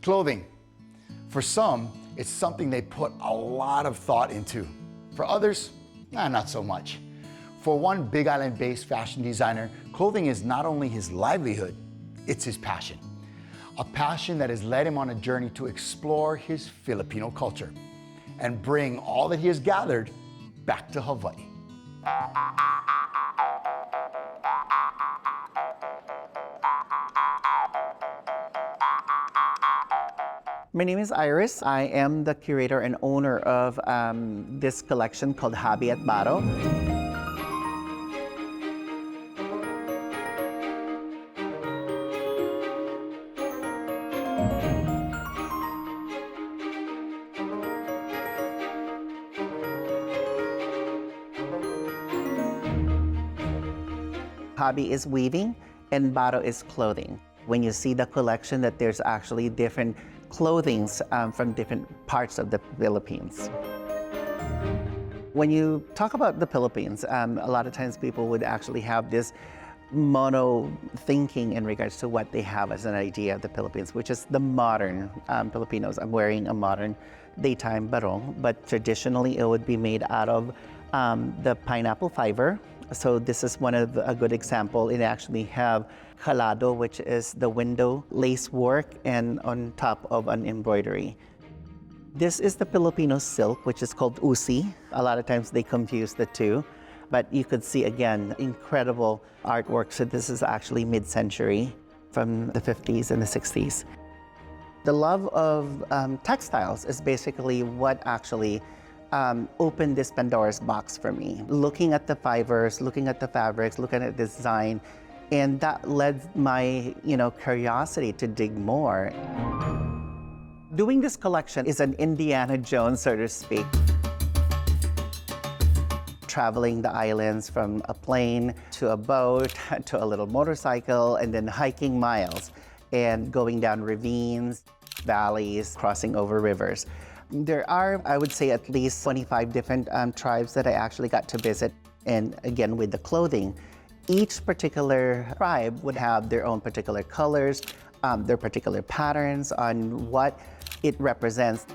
Clothing. For some, it's something they put a lot of thought into. For others, not so much. For one Big Island-based fashion designer, clothing is not only his livelihood, it's his passion. A passion that has led him on a journey to explore his Filipino culture and bring all that he has gathered back to Hawaii. My name is Iris. I am the curator and owner of this collection called Habi at Baro. Habi is weaving and Baro is clothing. When you see the collection, that there's actually different clothings from different parts of the Philippines. When you talk about the Philippines, a lot of times people would actually have this mono thinking in regards to what they have as an idea of the Philippines, which is the modern Filipinos. I'm wearing a modern daytime barong, but traditionally it would be made out of the pineapple fiber. So this is one of a good example. It actually have calado, which is the window lace work, and on top of an embroidery. This is the Filipino silk, which is called usi. A lot of times they confuse the two, but you could see again incredible artwork. So this is actually mid-century from the 50s and the 60s. The love of textiles is basically what actually opened this Pandora's box for me. Looking at the fibers, looking at the fabrics, looking at the design, and that led my curiosity to dig more. Doing this collection is an Indiana Jones, so to speak. Traveling the islands from a plane to a boat to a little motorcycle, and then hiking miles and going down ravines, valleys, crossing over rivers. There are, I would say, at least 25 different tribes that I actually got to visit. And again, with the clothing, each particular tribe would have their own particular colors, their particular patterns on what it represents.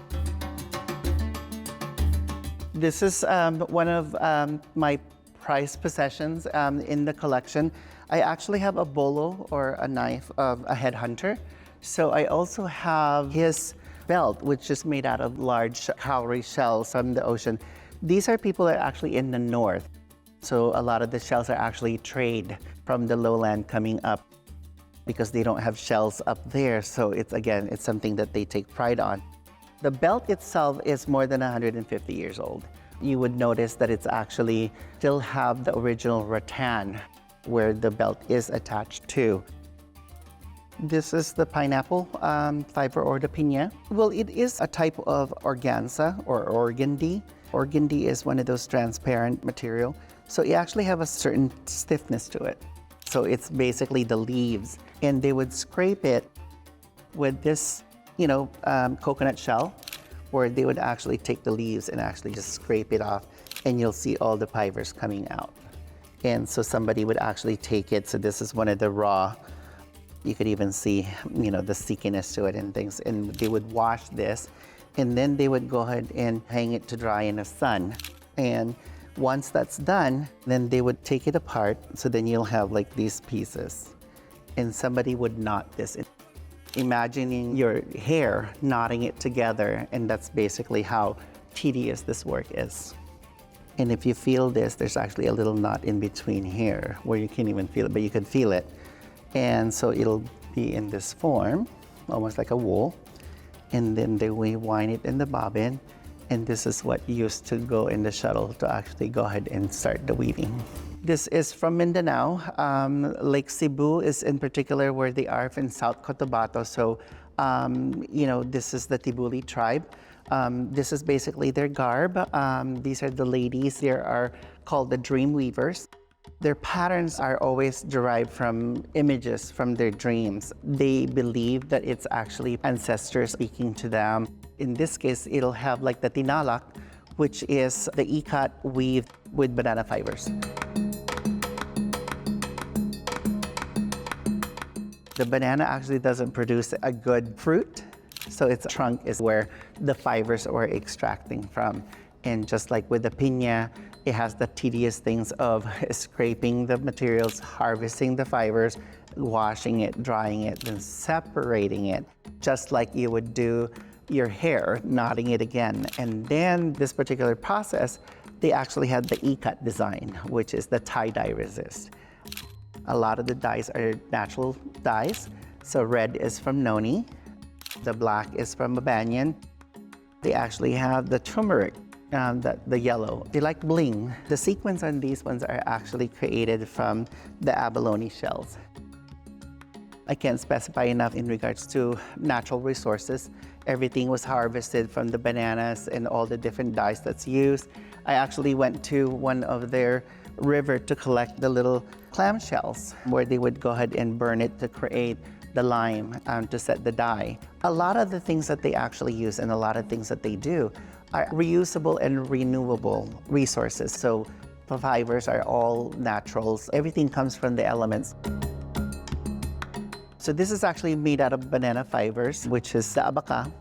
This is one of my prized possessions in the collection. I actually have a bolo, or a knife of a headhunter. So I also have his belt, which is made out of large cowrie shells from the ocean. These are people that are actually in the north. So a lot of the shells are actually trade from the lowland coming up because they don't have shells up there. So it's something that they take pride on. The belt itself is more than 150 years old. You would notice that it's actually still have the original rattan where the belt is attached to. This is the pineapple fiber, or the piña. Well, it is a type of organza or organdy. Organdy is one of those transparent material. So you actually have a certain stiffness to it. So it's basically the leaves. And they would scrape it with this, coconut shell, where they would actually take the leaves and actually just scrape it off, and you'll see all the fibers coming out. And so somebody would actually take it. So this is one of the raw. You could even see, the stickiness to it and things. And they would wash this, and then they would go ahead and hang it to dry in the sun. And once that's done, then they would take it apart. So then you'll have like these pieces. And somebody would knot this. Imagining your hair, knotting it together, and that's basically how tedious this work is. And if you feel this, there's actually a little knot in between here where you can't even feel it, but you can feel it. And so it'll be in this form, almost like a wool. And then we wind it in the bobbin. And this is what used to go in the shuttle to actually go ahead and start the weaving. This is from Mindanao. Lake Cebu is in particular where they are in South Cotabato. So, this is the Tibuli tribe. This is basically their garb. These are the ladies. They are called the dream weavers. Their patterns are always derived from images from their dreams. They believe that it's actually ancestors speaking to them. In this case, it'll have like the tinalak, which is the ikat weaved with banana fibers. The banana actually doesn't produce a good fruit. So its trunk is where the fibers are extracting from. And just like with the piña, it has the tedious things of scraping the materials, harvesting the fibers, washing it, drying it, then separating it, just like you would do your hair, knotting it again. And then this particular process, they actually had the ikat design, which is the tie-dye resist. A lot of the dyes are natural dyes. So red is from noni, the black is from a banyan. They actually have the turmeric, the yellow. They like bling. The sequins on these ones are actually created from the abalone shells. I can't specify enough in regards to natural resources. Everything was harvested from the bananas and all the different dyes that's used. I actually went to one of their river to collect the little clam shells where they would go ahead and burn it to create the lime to set the dye. A lot of the things that they actually use and a lot of things that they do are reusable and renewable resources. So the fibers are all naturals. Everything comes from the elements. So this is actually made out of banana fibers, which is the abaca.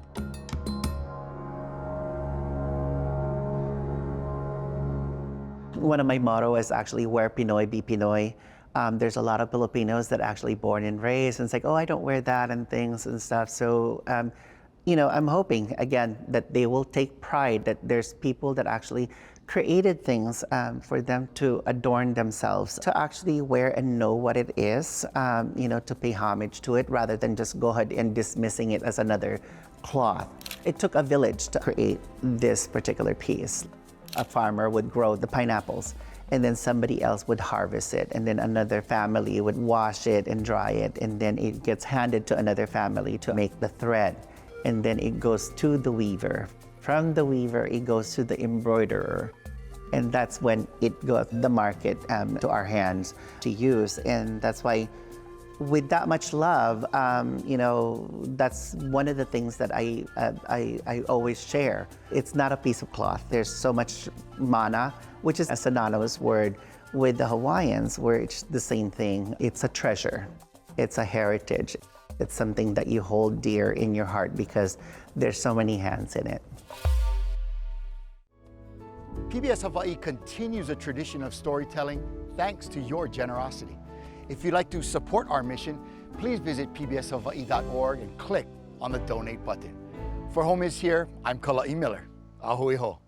One of my motto is actually wear Pinoy, be Pinoy. There's a lot of Filipinos that actually born and raised, and it's like, oh, I don't wear that and things and stuff. So, you know, I'm hoping, again, that they will take pride that there's people that actually created things for them to adorn themselves, to actually wear and know what it is, you know, to pay homage to it rather than just go ahead and dismissing it as another cloth. It took a village to create this particular piece. A farmer would grow the pineapples, and then somebody else would harvest it, and then another family would wash it and dry it, and then it gets handed to another family to make the thread, and then it goes to the weaver. From the weaver, it goes to the embroiderer, and that's when it goes to the market to our hands to use. And that's why, with that much love, you know, that's one of the things that I always share. It's not a piece of cloth. There's so much mana, which is a synonymous word with the Hawaiians, where it's the same thing. It's a treasure. It's a heritage. It's something that you hold dear in your heart because there's so many hands in it. PBS Hawaii continues a tradition of storytelling thanks to your generosity. If you'd like to support our mission, please visit pbshawaii.org and click on the donate button. For Home is Here, I'm Kala'i Miller. Ahui ho.